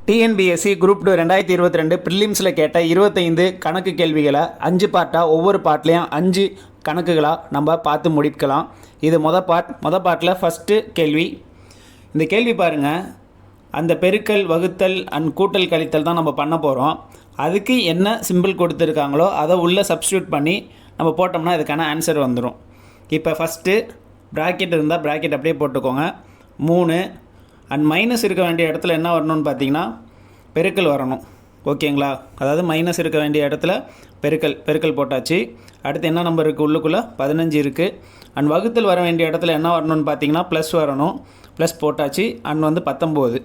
TNPSC group 2 2022 ப்ரிலிம்ஸில் கேட்ட 25 கணக்கு கேள்விகளை 5 பார்ட்டாக ஒவ்வொரு பார்ட்லேயும் 5 கணக்குகளாக நம்ம பார்த்து முடிக்கலாம். இது மொதல் பார்ட்டில் ஃபஸ்ட்டு கேள்வி. இந்த கேள்வி பாருங்கள், அந்த பெருக்கல் வகுத்தல் அண்ட் கூட்டல் கழித்தல் தான் நம்ம பண்ண போகிறோம். அதுக்கு என்ன சிம்பிள் கொடுத்துருக்காங்களோ அதை உள்ளே சப்ஸ்டியூட் பண்ணி நம்ம போட்டோம்னா இதுக்கான ஆன்சர் வந்துடும். இப்போ ஃபஸ்ட்டு ப்ராக்கெட் இருந்தால் ப்ராக்கெட் அப்படியே போட்டுக்கோங்க. 3 அண்ட் மைனஸ் இருக்க வேண்டிய இடத்துல என்ன வரணும்னு பார்த்தீங்கன்னா பெருக்கல் வரணும். ஓகேங்களா? அதாவது மைனஸ் இருக்க வேண்டிய இடத்துல பெருக்கல் போட்டாச்சு. அடுத்து என்ன நம்பர் இருக்குது உள்ளுக்குள்ளே 15 இருக்குது. அண்ட் வகுத்தல் வர வேண்டிய இடத்துல என்ன வரணும்னு பார்த்தீங்கன்னா ப்ளஸ் வரணும். ப்ளஸ் போட்டாச்சு. அண்ட் 19.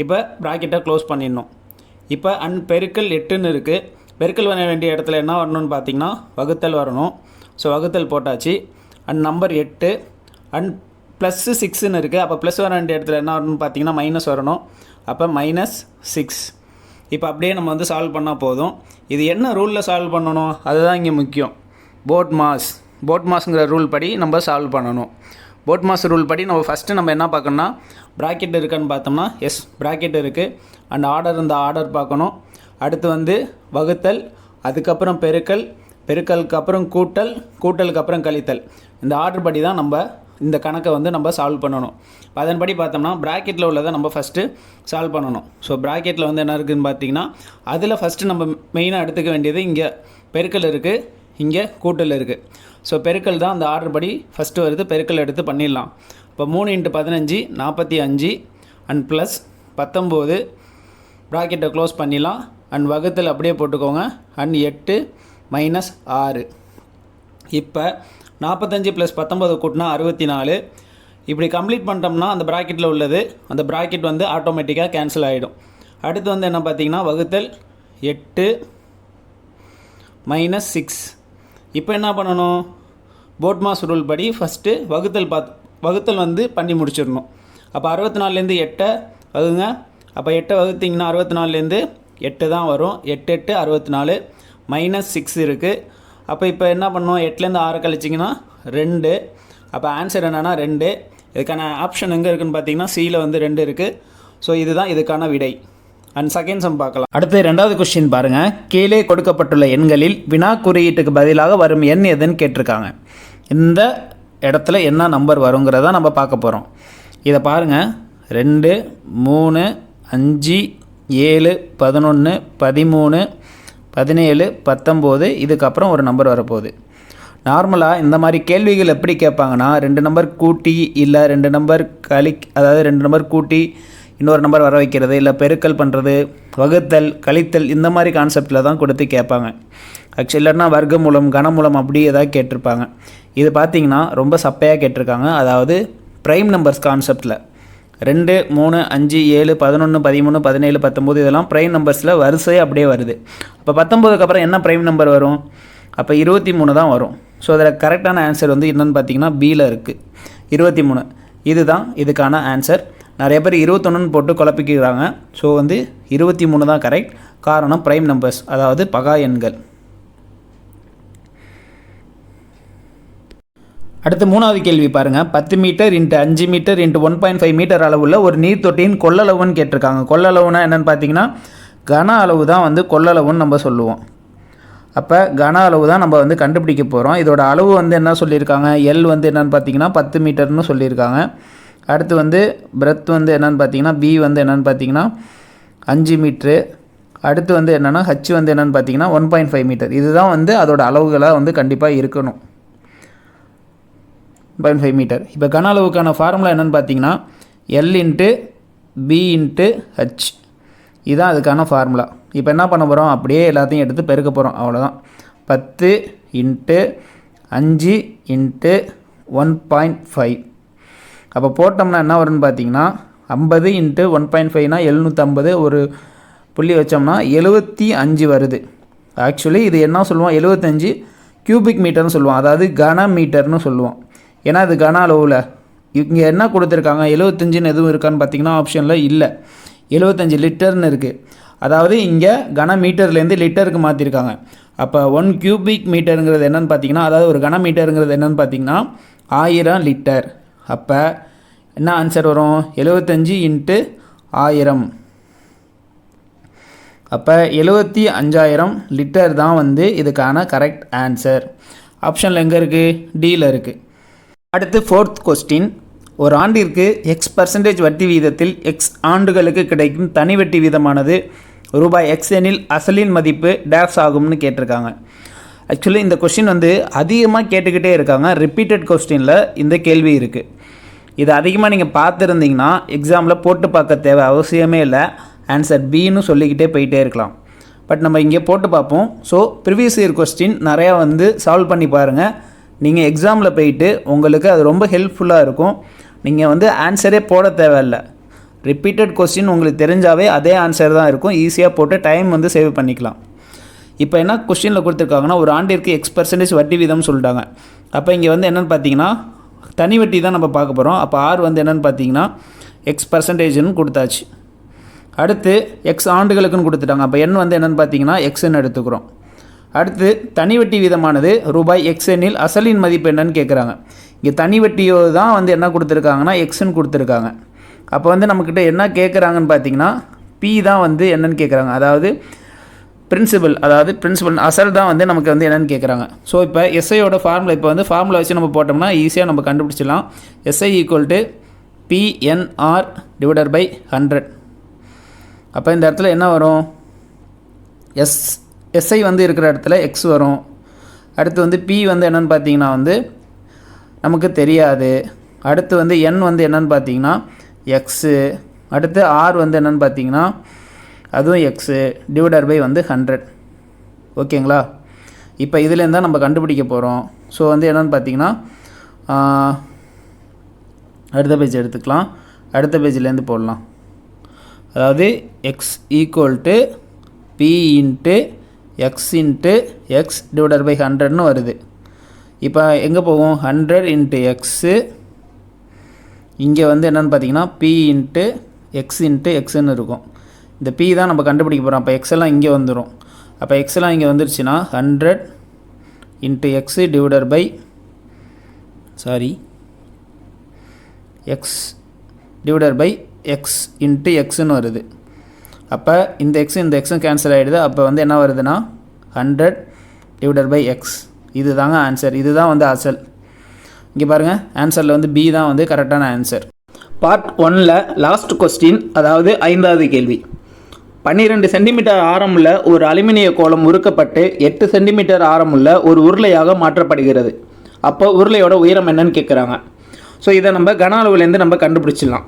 இப்போ ப்ராக்கெட்டை க்ளோஸ் பண்ணிடணும். இப்போ அண்ட் பெருக்கல் 8ன்னு இருக்குது. பெருக்கல் வர வேண்டிய இடத்துல என்ன வரணும்னு பார்த்தீங்கன்னா வகுத்தல் வரணும். ஸோ வகுத்தல் போட்டாச்சு. அண்ட் நம்பர் 8 அண்ட் ப்ளஸ் 6ன்னு இருக்குது. அப்போ ப்ளஸ் வர வேண்டிய இடத்துல என்ன வரணும்னு பார்த்தீங்கன்னா மைனஸ் வரணும். அப்போ -6. இப்போ அப்படியே நம்ம சால்வ் பண்ணால் போதும். இது என்ன ரூலில் சால்வ் பண்ணணும் அதுதான் இங்கே முக்கியம். போட் மாஸ்ங்கிற ரூல் படி நம்ம சால்வ் பண்ணணும். போட் மாஸ் ரூல் படி நம்ம என்ன பார்க்கணும்னா ப்ராக்கெட் இருக்குன்னு பார்த்தோம்னா எஸ் ப்ராக்கெட் இருக்குது. அண்ட் ஆர்டர் இந்த ஆர்டர் பார்க்கணும். அடுத்து வகுத்தல், அதுக்கப்புறம் பெருக்கலுக்கு அப்புறம் கூட்டலுக்கு அப்புறம் கழித்தல். இந்த ஆர்டர் படி தான் நம்ம இந்த கணக்கை நம்ம சால்வ் பண்ணணும். அதன்படி பார்த்தோம்னா ப்ராக்கெட்டில் உள்ளதை நம்ம ஃபஸ்ட்டு சால்வ் பண்ணணும். ஸோ ப்ராக்கெட்டில் என்ன இருக்குதுன்னு பார்த்தீங்கன்னா அதில் ஃபஸ்ட்டு நம்ம மெயினாக எடுத்துக்க வேண்டியது இங்கே பெருக்கல் இருக்குது, இங்கே கூட்டல் இருக்குது. ஸோ பெருக்கல் தான் அந்த ஆர்டர் படி ஃபஸ்ட்டு வருது. பெருக்கல் எடுத்து பண்ணிடலாம். இப்போ 3 × 15 45 அண்ட் ப்ளஸ் 19 ப்ராக்கெட்டை க்ளோஸ் பண்ணிடலாம். அண்ட் வகுத்தல் அப்படியே போட்டுக்கோங்க. அண்ட் 8 - 6. இப்போ 45 + 19 கூட்டினா 64. இப்படி கம்ப்ளீட் பண்ணிட்டோம்னா அந்த ப்ராக்கெட்டில் உள்ளது அந்த ப்ராக்கெட் ஆட்டோமேட்டிக்காக கேன்சல் ஆகிடும். அடுத்து என்ன பார்த்தீங்கன்னா வகுத்தல் 8 - 6. இப்போ என்ன பண்ணணும், போட் மாஸ் ரூல் படி ஃபஸ்ட்டு வகுத்தல் பண்ணி முடிச்சிடணும். அப்போ 64லேருந்து 8 வகுங்க. அப்போ 8 வகுத்திங்கன்னா 64லேருந்து 8 தான் வரும். 8 8 64 -6 இருக்குது. அப்போ இப்போ என்ன பண்ணணும், 8லேருந்து 6 கழிச்சிங்கன்னா 2. அப்போ ஆன்சர் என்னென்னா 2. இதுக்கான ஆப்ஷன் எங்கே இருக்குதுன்னு பார்த்தீங்கன்னா சியில் 2 இருக்குது. ஸோ இதுதான் இதுக்கான விடை. அண்ட் செகண்ட் சம் பார்க்கலாம். அடுத்து 2வது கொஸ்டின் பாருங்கள். கீழே கொடுக்கப்பட்டுள்ள எண்களில் வினா குறியீட்டுக்கு பதிலாக வரும் எண் எதுன்னு கேட்டிருக்காங்க. இந்த இடத்துல என்ன நம்பர் வருங்கிறத நம்ம பார்க்க போகிறோம். இதை பாருங்கள், 2 3 5 7 11 13 17 19 இதுக்கப்புறம் ஒரு நம்பர் வரப்போகுது. நார்மலாக இந்த மாதிரி கேள்விகள் எப்படி கேட்பாங்கன்னா 2 நம்பர் கூட்டி இல்லை 2 நம்பர் அதாவது 2 நம்பர் கூட்டி இன்னொரு நம்பர் வர வைக்கிறது, இல்லை பெருக்கல் பண்ணுறது, வகுத்தல், கழித்தல், இந்த மாதிரி கான்செப்டில் தான் கொடுத்து கேட்பாங்க. ஆக்சுவலி இல்லைன்னா வர்க்கமூலம், கனமூலம் அப்படி ஏதாவது கேட்டிருப்பாங்க. இது பார்த்திங்கன்னா ரொம்ப சப்பையாக கேட்டிருக்காங்க. அதாவது ப்ரைம் நம்பர்ஸ் கான்செப்டில் 2 3 5 7 11 13 17 19 இதெல்லாம் ப்ரைம் நம்பர்ஸில் வரிசையாக அப்படியே வருது. அப்போ 19க்கு அப்புறம் என்ன ப்ரைம் நம்பர் வரும்? அப்போ 23 தான் வரும். ஸோ அதில் கரெக்டான ஆன்சர் என்னென்னு பார்த்தீங்கன்னா பியில் இருக்குது 23. இதுதான் இதுக்கான ஆன்சர். நிறைய பேர் 21ன்னு போட்டு குழப்பிக்கிறாங்க. ஸோ 23 தான் கரெக்ட். காரணம் ப்ரைம் நம்பர்ஸ், அதாவது பகா எண்கள். அடுத்து 3வது கேள்வி பாருங்கள். 10 மீட்டர் × 5 மீட்டர் × 1.5 மீட்டர் அளவுள்ள ஒரு நீர் தொட்டியின் கொள்ளளவுன்னு கேட்டிருக்காங்க. கொள்ளளவுனா என்னென்னு பார்த்தீங்கன்னா கன அளவு தான் கொள்ளளவுன்னு நம்ம சொல்லுவோம். அப்போ கன அளவு தான் நம்ம கண்டுபிடிக்க போகிறோம். இதோட அளவு என்ன சொல்லியிருக்காங்க, எல் என்னென்னு பார்த்தீங்கன்னா 10 மீட்டர்னு சொல்லியிருக்காங்க. அடுத்து பிரெத் என்னென்னு பார்த்தீங்கன்னா பி என்னென்னு பார்த்தீங்கன்னா 5 மீட்ரு. அடுத்து என்னென்னா ஹச் என்னென்னு பார்த்தீங்கன்னா 1.5 மீட்டர். இதுதான் அதோட அளவுகளாக கண்டிப்பாக இருக்கணும். 1.5 மீட்டர். இப்போ கன அளவுக்கான ஃபார்முலா என்னென்னு பார்த்தீங்கன்னா எல் × பி × ஹச். இதுதான் அதுக்கான ஃபார்முலா. இப்போ என்ன பண்ண போகிறோம், அப்படியே எல்லாத்தையும் எடுத்து பெருக்க போகிறோம். அவ்வளோதான். 10 × 5 × 1.5. அப்போ போட்டோம்னா என்ன வரும்னு பார்த்தீங்கன்னா 50 × 1.5னா 750. ஒரு புள்ளி வச்சோம்னா 75 வருது. ஆக்சுவலி இது என்ன சொல்லுவோம், 75 கியூபிக் மீட்டர்னு சொல்லுவோம். அதாவது கன மீட்டர்னு சொல்லுவோம். ஏன்னா இது கன அளவில் இங்கே என்ன கொடுத்துருக்காங்க 75ன்னு எதுவும் இருக்கான்னு பார்த்தீங்கன்னா ஆப்ஷனில் இல்லை. 75 லிட்டர்னு இருக்குது. அதாவது இங்கே கன மீட்டர்லேருந்து லிட்டருக்கு மாற்றிருக்காங்க. அப்போ 1 கியூபிக் மீட்டருங்கிறது என்னென்னு பார்த்தீங்கன்னா, அதாவது ஒரு கன மீட்டருங்கிறது என்னென்னு பார்த்தீங்கன்னா 1000 லிட்டர். அப்போ என்ன ஆன்சர் வரும், 75 × 1000. அப்போ 75,000 லிட்டர் தான் வந்து இதுக்கான கரெக்ட் ஆன்சர். ஆப்ஷனில் எங்கே இருக்குது? டியில் இருக்குது. அடுத்து 4th கொஸ்டின். ஒரு ஆண்டிற்கு X% வட்டி வீதத்தில் X ஆண்டுகளுக்கு கிடைக்கும் தனி வட்டி வீதமானது ரூபாய் X எனில் அசலின் மதிப்பு டேஷ் ஆகும்னு கேட்டிருக்காங்க. ஆக்சுவலி இந்த கொஸ்டின் வந்து அதிகமாக கேட்டுக்கிட்டே இருக்காங்க. ரிப்பீட்டட் கொஸ்டினில் இந்த கேள்வி இருக்குது. இது அதிகமாக நீங்கள் பார்த்துருந்தீங்கன்னா எக்ஸாமில் போட்டு பார்க்க தேவை அவசியமே இல்லை. ஆன்சர் பின்னு சொல்லிக்கிட்டே போயிட்டே இருக்கலாம். பட் நம்ம இங்கே போட்டு பார்ப்போம். ஸோ ப்ரீவியஸ் இயர் கொஸ்டின் நிறையா வந்து சால்வ் பண்ணி பாருங்கள். நீங்கள் எக்ஸாமில் போயிட்டு உங்களுக்கு அது ரொம்ப ஹெல்ப்ஃபுல்லாக இருக்கும். நீங்கள் வந்து ஆன்சரே போட தேவையில்லை. ரிப்பீட்டட் கொஸ்டின் உங்களுக்கு தெரிஞ்சாவே அதே ஆன்சர் தான் இருக்கும். ஈஸியாக போட்டு டைம் வந்து சேவ் பண்ணிக்கலாம். இப்போ என்ன கொஸ்டினில் கொடுத்துருக்காங்கன்னா ஒரு ஆண்டிற்கு X% வட்டி வீதம் சொல்லிட்டாங்க. அப்போ இங்கே வந்து என்னென்னு பார்த்தீங்கன்னா தனி வட்டி தான் நம்ம பார்க்க போகிறோம். அப்போ ஆர் வந்து என்னென்னு பார்த்தீங்கன்னா X%ன்னு கொடுத்தாச்சு. அடுத்து X ஆண்டுகளுக்குன்னு கொடுத்துட்டாங்க. அப்போ எண் வந்து என்னென்னு பார்த்தீங்கன்னா எக்ஸ்ன்னு எடுத்துக்கிறோம். அடுத்து தனி வட்டி வீதமானது ரூபாய் X எனில் அசலின் மதிப்பு என்னன்னு கேட்குறாங்க. இங்கே தனி வட்டியோ தான் வந்து என்ன கொடுத்துருக்காங்கன்னா எக்ஸ்ன்னு கொடுத்துருக்காங்க. அப்போ வந்து நம்மக்கிட்ட என்ன கேட்குறாங்கன்னு பார்த்தீங்கன்னா பி தான் வந்து என்னென்னு கேட்குறாங்க. அதாவது பிரின்சிபல் அசல் தான் வந்து நமக்கு வந்து என்னென்னு கேட்குறாங்க. ஸோ இப்போ எஸ்ஐயோட ஃபார்முலா இப்போ வந்து ஃபார்முலா வச்சு நம்ம போட்டோம்னா ஈஸியாக நம்ம கண்டுபிடிச்சிடலாம். SI = PNR / 100. அப்போ இந்த இடத்துல என்ன வரும்? எஸ்ஐ வந்து இருக்கிற இடத்துல எக்ஸ் வரும். அடுத்து வந்து பி வந்து என்னென்னு பார்த்தீங்கன்னா வந்து நமக்கு தெரியாது. அடுத்து வந்து என் வந்து என்னென்னு பார்த்தீங்கன்னா எக்ஸு. அடுத்து ஆர் வந்து என்னென்னு பார்த்தீங்கன்னா அதுவும் எக்ஸு / வந்து 100. ஓகேங்களா? இப்போ இதுலேருந்து தான் நம்ம கண்டுபிடிக்க போகிறோம். ஸோ வந்து என்னென்னு பார்த்தீங்கன்னா அடுத்த பேஜ் எடுத்துக்கலாம். அடுத்த பேஜ்லேருந்து போடலாம். அதாவது X = P × X × X / 100ன்னு வருது. இப்போ எங்கே போகும்? 100 × X. இங்கே வந்து என்னென்னு பார்த்தீங்கன்னா P × X × Xன்னு இருக்கும். இந்த P தான் நம்ம கண்டுபிடிக்க போகிறோம். அப்போ X எல்லாம் இங்கே வந்துடும். அப்போ X எல்லாம் இங்கே வந்துருச்சுன்னா 100 × X / X × Xன்னு வருது. அப்போ இந்த எக்ஸும் கேன்சல் ஆகிடுது. அப்போ வந்து என்ன வருதுன்னா 100 / X. இது தாங்க ஆன்சர். இது தான் வந்து அசல். இங்கே பாருங்கள், ஆன்சரில் வந்து பி தான் வந்து கரெக்டான ஆன்சர். பார்ட் 1ல் லாஸ்ட் கொஸ்டின், அதாவது 5வது கேள்வி. 12 சென்டிமீட்டர் ஆரமுள்ள ஒரு அலுமினிய கோளம் உருக்கப்பட்டு 8 சென்டிமீட்டர் ஆரமுள்ள ஒரு உருளையாக மாற்றப்படுகிறது. அப்போ உருளையோட உயரம் என்னன்னு கேட்குறாங்க. ஸோ இதை நம்ம கன அளவுலேருந்து நம்ம கண்டுபிடிச்சிடலாம்.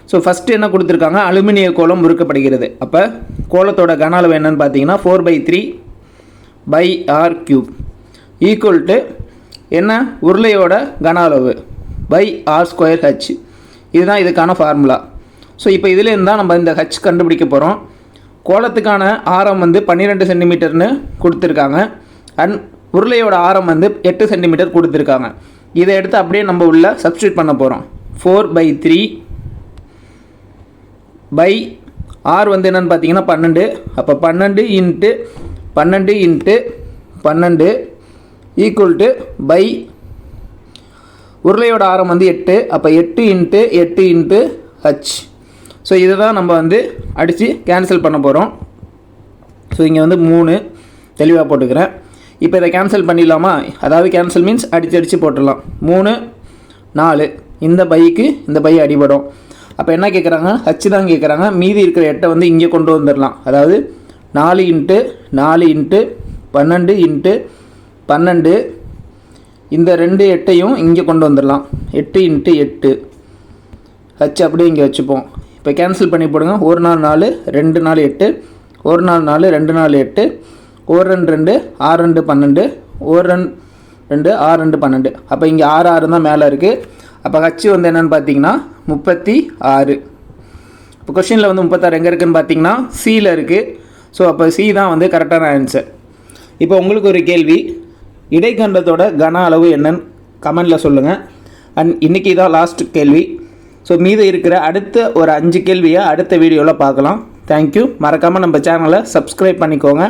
ஸோ ஃபஸ்ட்டு என்ன கொடுத்துருக்காங்க? அலுமினிய கோளம் உருக்கப்படுகிறது. அப்போ கோளத்தோட கன அளவு என்னன்னு பார்த்தீங்கன்னா 4/3/r³ = என்ன? உருளையோட கன அளவு r²h. இதுதான் இதுக்கான ஃபார்முலா. ஸோ இப்போ இதுலேருந்து தான் நம்ம இந்த h கண்டுபிடிக்க போகிறோம். கோளத்துக்கான ஆரம் வந்து 12 சென்டிமீட்டர்னு கொடுத்துருக்காங்க. அண்ட் உருளையோட ஆரம் வந்து 8 சென்டிமீட்டர் கொடுத்துருக்காங்க. இதை எடுத்து அப்படியே நம்ம உள்ள சப்ஸ்டியூட் பண்ண போகிறோம். 4/3/r வந்து என்னென்னு பார்த்தீங்கன்னா 12. அப்போ 12 × 12 × 12 = உருளையோட ஆரம் வந்து 8. அப்போ 8 × 8 × h. ஸோ இதை தான் நம்ம வந்து அடித்து கேன்சல் பண்ண போகிறோம். ஸோ இங்கே வந்து 3 தெளிவாக போட்டுக்கிறேன். இப்போ இதை கேன்சல் பண்ணிடலாமா? அதாவது கேன்சல் மீன்ஸ் அடித்து போட்டுடலாம். 3 4 இந்த பைக்கு இந்த பை அடிபடும். அப்போ என்ன கேட்குறாங்க? ஹச் தான் கேட்குறாங்க. மீதி இருக்கிற 8 வந்து இங்கே கொண்டு வந்துடலாம். அதாவது 4 × 4 × 12 × 12 இந்த 2 8ஐயும் இங்கே கொண்டு வந்துடலாம். 8 × 8 ஹச் அப்படியே இங்கே வச்சுப்போம். இப்போ கேன்சல் பண்ணி போடுங்க. 1 4 4 2 4 8 1 4 4 2 4 8 1 2 2 6 2 12 1 2 6 2 12. அப்போ இங்கே 6 6 தான் மேலே இருக்குது. அப்போ ஹச் வந்து என்னென்னு பார்த்தீங்கன்னா 36. இப்போ கொஸ்டினில் வந்து 36 எங்கே இருக்குதுன்னு பார்த்தீங்கன்னா சியில் இருக்குது. ஸோ அப்போ சி தான் வந்து கரெக்டான ஆன்சர். இப்போ உங்களுக்கு ஒரு கேள்வி, இடைக்கண்டத்தோட கன அளவு என்னன்னு கமெண்டில் சொல்லுங்கள். அண்ட் இன்றைக்கி தான் லாஸ்ட் கேள்வி. ஸோ மீது இருக்கிற அடுத்த ஒரு 5 கேள்வியை அடுத்த வீடியோவில் பார்க்கலாம். தேங்க்யூ. மறக்காமல் நம்ம சேனலை சப்ஸ்கிரைப் பண்ணிக்கோங்க.